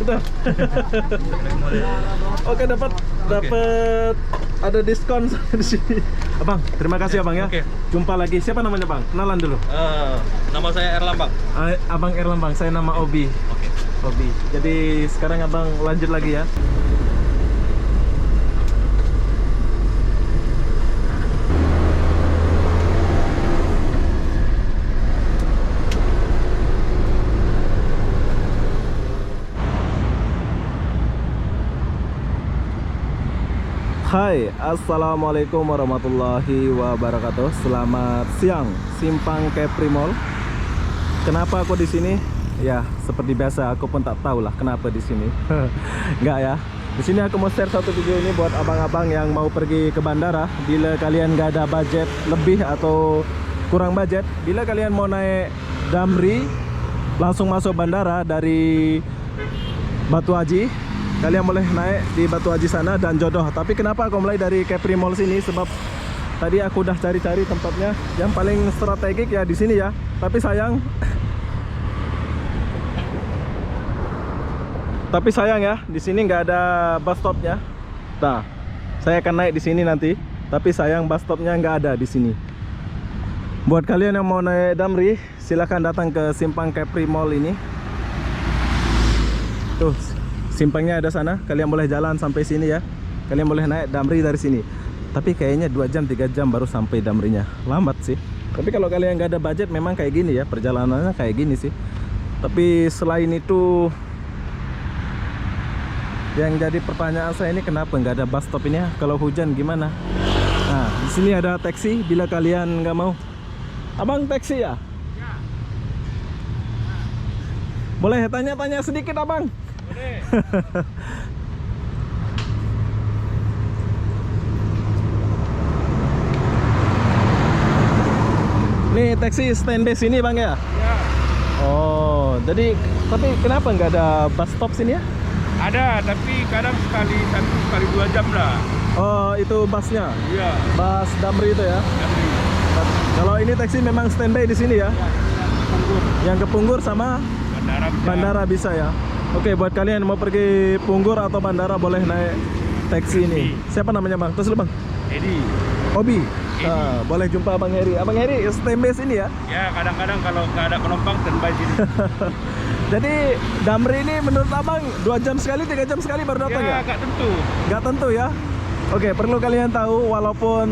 dah. Oke, dapat ada diskon di sini. Abang, terima kasih abang ya. Oke. Jumpa lagi. Siapa namanya bang? Kenalan dulu. Nama saya Erlang, Bang. Abang Erlang bang. Saya nama Obi. Oke. Obi. Jadi sekarang abang lanjut lagi ya. Hai, assalamualaikum warahmatullahi wabarakatuh. Selamat siang, Simpang Kepri Mall. Kenapa aku di sini? Ya, seperti biasa, aku pun tak tahu lah kenapa di sini. Enggak ya. Di sini aku mau share satu video ini buat abang-abang yang mau pergi ke bandara. Bila kalian nggak ada budget lebih atau kurang budget, bila kalian mau naik Damri langsung masuk bandara dari Batu Haji, kalian boleh naik di Batu Haji sana dan Jodoh. Tapi kenapa aku mulai dari Kepri Mall sini? Sebab tadi aku udah cari-cari tempatnya yang paling strategik ya di sini ya. Tapi sayang ya, di sini nggak ada bus stopnya. Nah, saya akan naik di sini nanti. Tapi sayang bus stopnya nggak ada di sini. Buat kalian yang mau naik Damri, silahkan datang ke Simpang Kepri Mall ini. Tuh, simpangnya ada sana. Kalian boleh jalan sampai sini ya. Kalian boleh naik Damri dari sini. Tapi kayaknya 2 jam 3 jam baru sampai Damrinya. Lambat sih. Tapi kalau kalian nggak ada budget memang kayak gini ya. Perjalanannya kayak gini sih. Tapi selain itu, yang jadi pertanyaan saya ini kenapa nggak ada bus stop ini ya? Kalau hujan gimana? Nah, di sini ada taksi. Bila kalian nggak mau, abang taksi ya? Ya. Boleh tanya-tanya sedikit abang? Nih taksi standby sini bang ya? Ya. Oh, jadi tapi kenapa nggak ada bus stop sini ya? Ada, tapi kadang sekali 2 jam lah. Oh, itu busnya? Iya. Bus Damri itu ya? Damri. Kalau ini taksi memang standby di sini ya? Ya, yang ke Punggur sama Bandara bisa ya? Oke, buat kalian yang mau pergi Punggur atau Bandara boleh naik taksi ini. Siapa namanya bang? Terus lu bang? Edi. Obi. Boleh jumpa Abang Heri. Abang Heri standby sini ya? Ya, kadang-kadang kalau nggak ada penumpang standby sini. Jadi Damri ini menurut abang 2 jam sekali, 3 jam sekali baru datang ya? Nggak tentu. Nggak tentu ya? Oke, perlu kalian tahu walaupun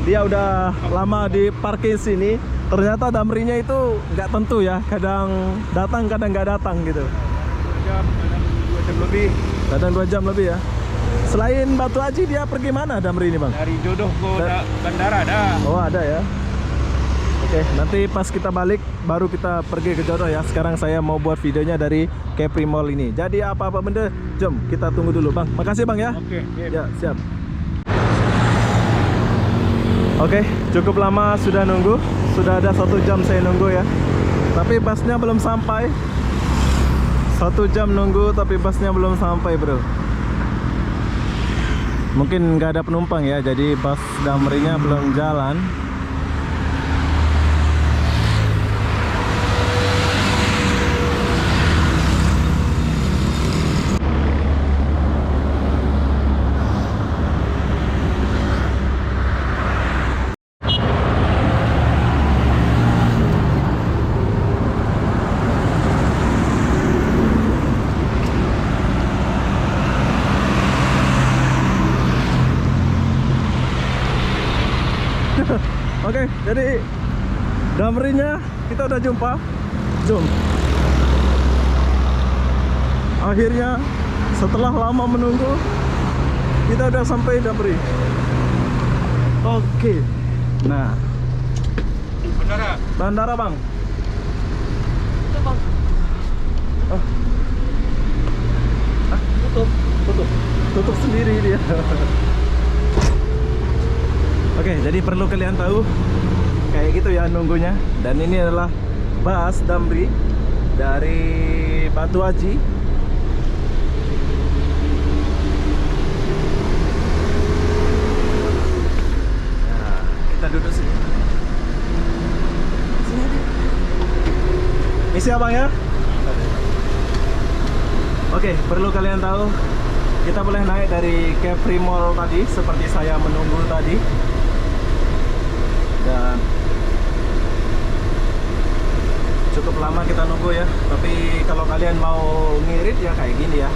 dia udah lama di parkir sini, ternyata Damrinya itu nggak tentu ya. Kadang datang, kadang nggak datang gitu. 2 jam, kadang 2 jam lebih. Kadang 2 jam lebih ya. Selain Batu Haji dia pergi mana Damri ini bang? Dari Jodoh ke Bandara ada. Oh ada ya. Oke, nanti pas kita balik baru kita pergi ke Jodoh ya. Sekarang saya mau buat videonya dari Kepri Mall ini. Jadi apa-apa benda, jom kita tunggu dulu bang. Makasih bang ya. Oke. Ya siap. Oke, cukup lama sudah nunggu. Sudah ada 1 jam saya nunggu ya. Tapi busnya belum sampai. 1 jam nunggu tapi busnya belum sampai bro. Mungkin nggak ada penumpang ya, jadi bus Damrinya belum jalan. Oke, jadi Damrinya kita udah jumpa. Jom. Akhirnya setelah lama menunggu kita udah sampai Damri. Oke. Nah, Bandara bang. Itu bang. Tutup sendiri dia. Oke, jadi perlu kalian tahu kayak gitu ya nunggunya. Dan ini adalah bus Damri dari Batu Haji. Nah, kita duduk sini. Sini aja. Misi abang ya. Oke, perlu kalian tahu, kita boleh naik dari Capri Mall tadi, seperti saya menunggu tadi. Dan cukup lama kita nunggu ya. Tapi kalau kalian mau ngirit ya kayak gini ya.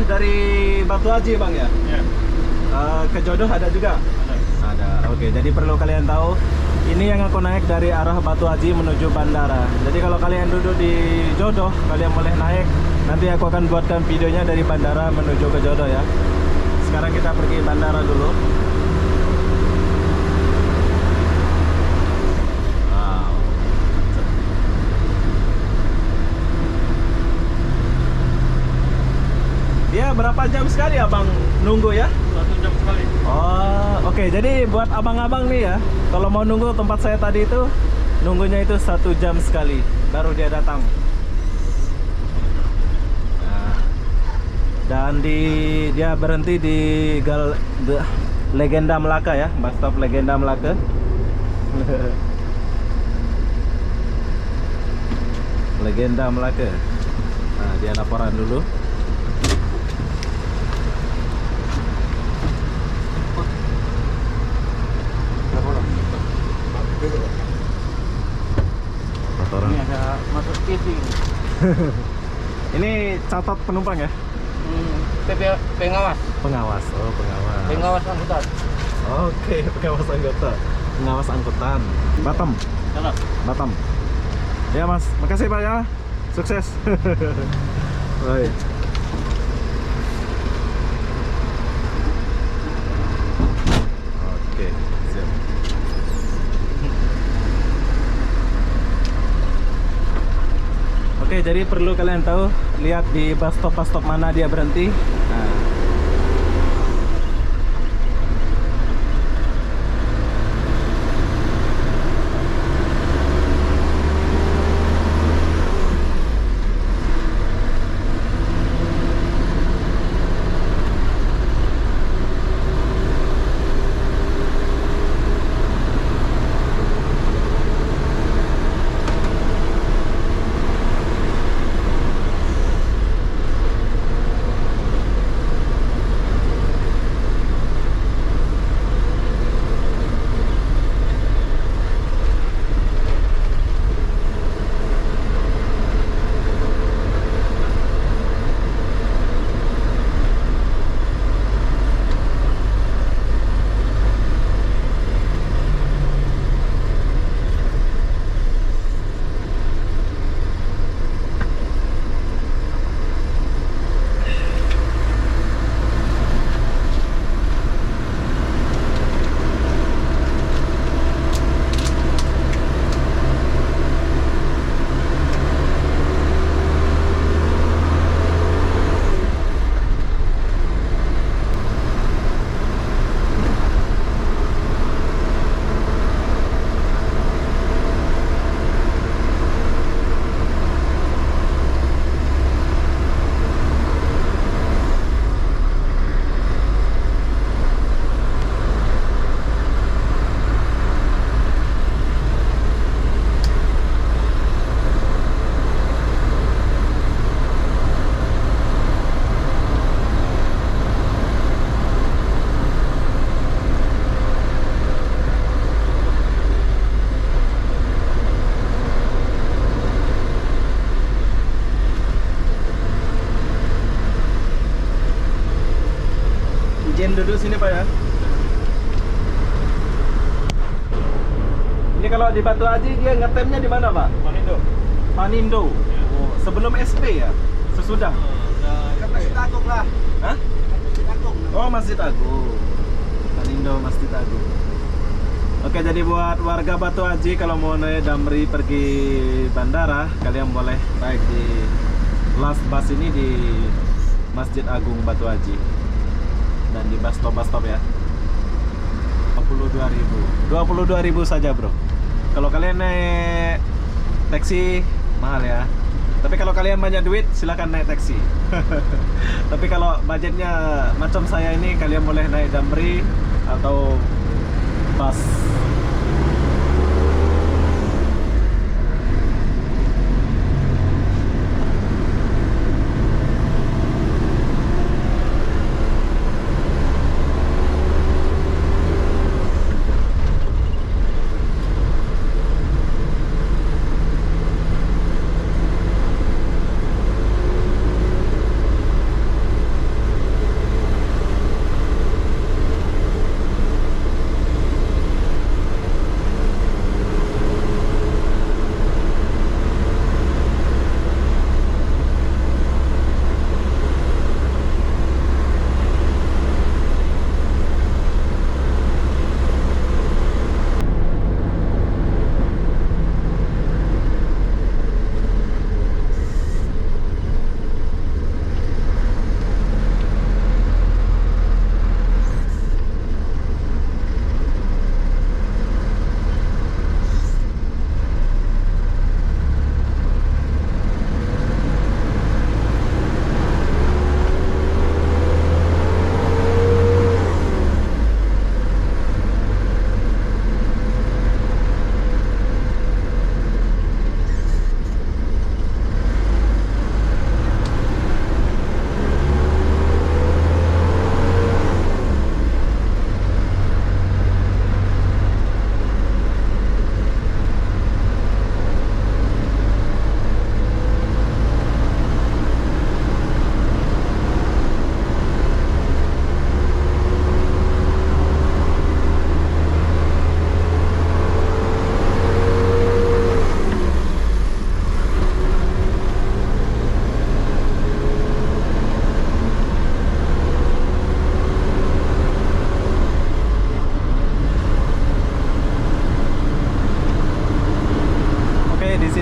Dari Batu Haji bang ya? Ya. Ke Jodoh ada juga? Ada. Oke, jadi perlu kalian tahu, ini yang aku naik dari arah Batu Haji menuju bandara. Jadi kalau kalian duduk di Jodoh, kalian boleh naik. Nanti aku akan buatkan videonya dari bandara menuju ke Jodoh ya. Sekarang kita pergi bandara dulu. Dia berapa jam sekali abang nunggu ya? 1 jam sekali. Oh, oke. Jadi buat abang-abang nih ya, kalau mau nunggu tempat saya tadi itu, nunggunya itu 1 jam sekali, baru dia datang. Nah, dan dia berhenti di Legenda Melaka ya, bus stop Legenda Melaka. Legenda Melaka. Nah, dia laporan dulu. Ini ada masuk TV. Ini catat penumpang ya? Pengawas. Pengawas. Oh, pengawas. Pengawas angkutan. Oke, pengawas anggota. Pengawas angkutan. Batam. Salah. Batam. Ya, Mas. Makasih, Pak ya. Sukses. Baik. Oke, siap. Oke, jadi perlu kalian tahu, lihat di bus stop mana dia berhenti. Nah. Izin duduk sini Pak ya. Ini kalau di Batu Haji dia ngetemnya di mana Pak? Manindo. Panindo. Oh, sebelum SP ya? Sesudah? Masjid Agung lah. Hah? Masjid Agung. Oh, Masjid Agung. Panindo Masjid Agung. Oke, jadi buat warga Batu Haji kalau mau naik Damri pergi bandara, kalian boleh naik di last bus ini di Masjid Agung Batu Haji. Dan di bus stop ya. 22.000 saja, bro. Kalau kalian naik taksi mahal ya. Tapi kalau kalian banyak duit, silakan naik taksi. Tapi kalau budgetnya macam saya ini, kalian boleh naik Damri atau bus.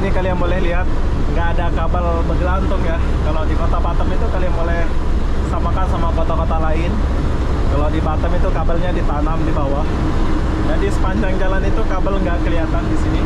Kalian boleh lihat nggak ada kabel bergelantung ya. Kalau di kota Batam itu kalian boleh samakan sama kota-kota lain. Kalau di Batam itu kabelnya ditanam di bawah. Jadi sepanjang jalan itu kabel nggak kelihatan di sini.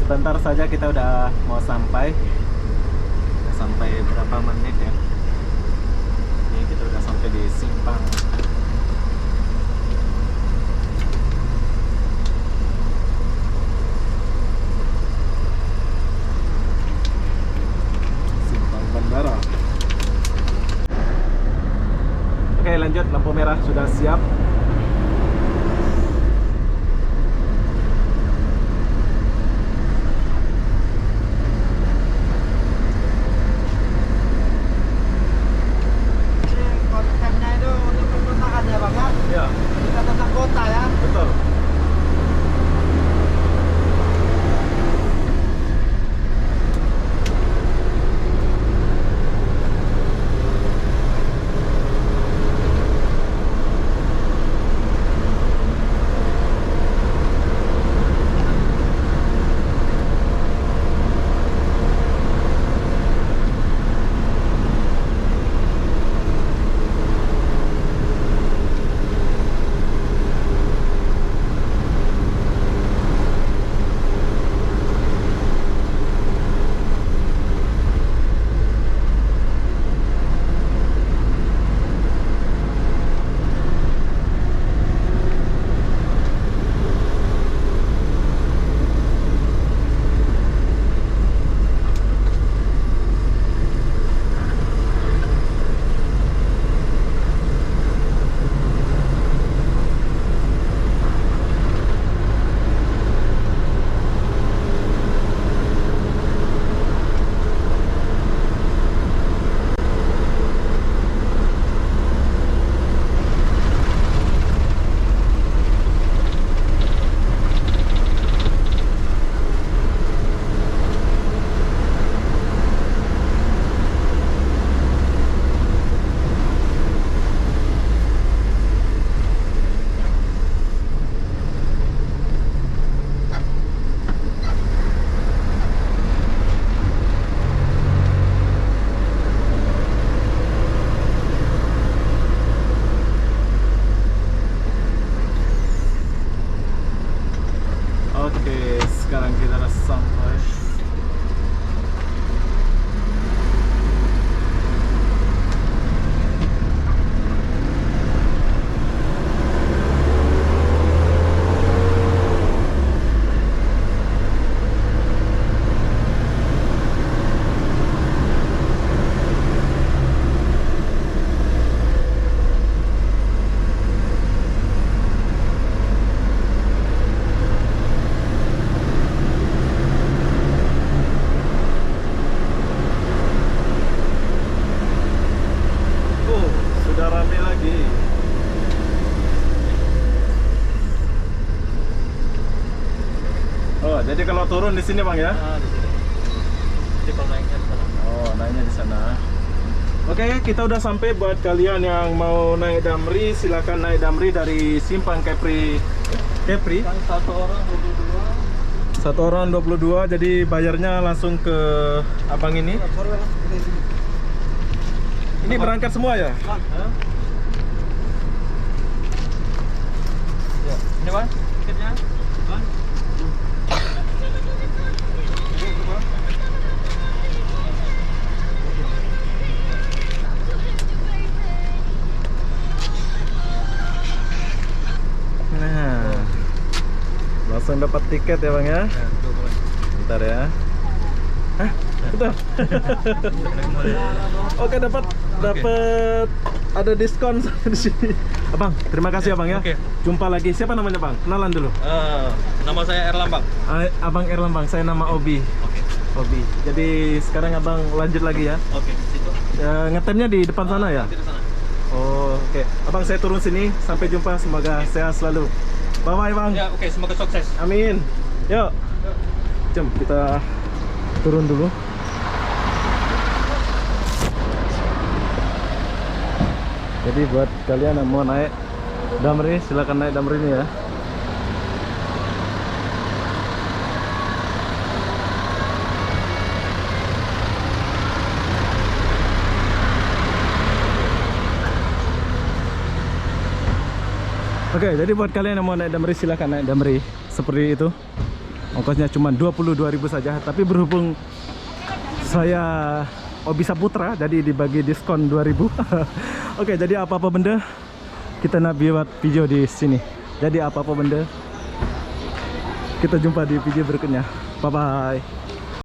Sebentar saja kita udah mau sampai. Sampai berapa menit ya? Ini kita udah sampai di simpang. Simpang bandara. Oke, lanjut, lampu merah sudah siap. Konsepnya itu untuk perkotaan ya Bang ya? Ya, Kita tentang kota ya? betul. Oke, sekarang kita udah sampai. Sudah rame lagi. Oh, jadi kalau turun di sini Bang ya? Di sini. Jadi kalau naiknya di sana. Oh, naiknya di sana. Oke, kita udah sampai. Buat kalian yang mau naik Damri, silakan naik Damri dari Simpang Kepri. Kepri. Kan satu orang 22. Satu orang 22, jadi bayarnya langsung ke abang ini. Sorry Bang, di sini. Ini berangkat semua ya? Bang, ya. Ini Bang, tiketnya. Bang. Ini Bang. Nah, langsung dapat tiket ya Bang ya? Ya, betul Bang. Bentar ya. Hah? Betul. Oke, dapat ada diskon di sini. Abang, terima kasih Abang ya. Oke. Jumpa lagi. Siapa namanya Bang? Kenalan dulu. Nama saya Erlang Bang. Abang Erlang Bang, saya nama Obi. Oke. Obi. Jadi sekarang Abang lanjut lagi ya. Oke, situ. Ngetemnya di depan sana ya? Nanti di sana. Oh, oke. Abang saya turun sini. Sampai jumpa. Semoga sehat selalu. Bye bye Bang. Ya, oke, semoga sukses. Amin. Yuk. Jom kita turun dulu. Jadi buat kalian yang mau naik Damri, silakan naik Damri ini ya. Oke, jadi buat kalian yang mau naik Damri, silakan naik Damri seperti itu. Ongkosnya cuma 22.000 saja, tapi berhubung saya Obisa Putra jadi dibagi diskon 2.000. Oke, jadi apa-apa benda kita nak buat video di sini. Jadi apa-apa benda kita jumpa di video berikutnya. Bye bye.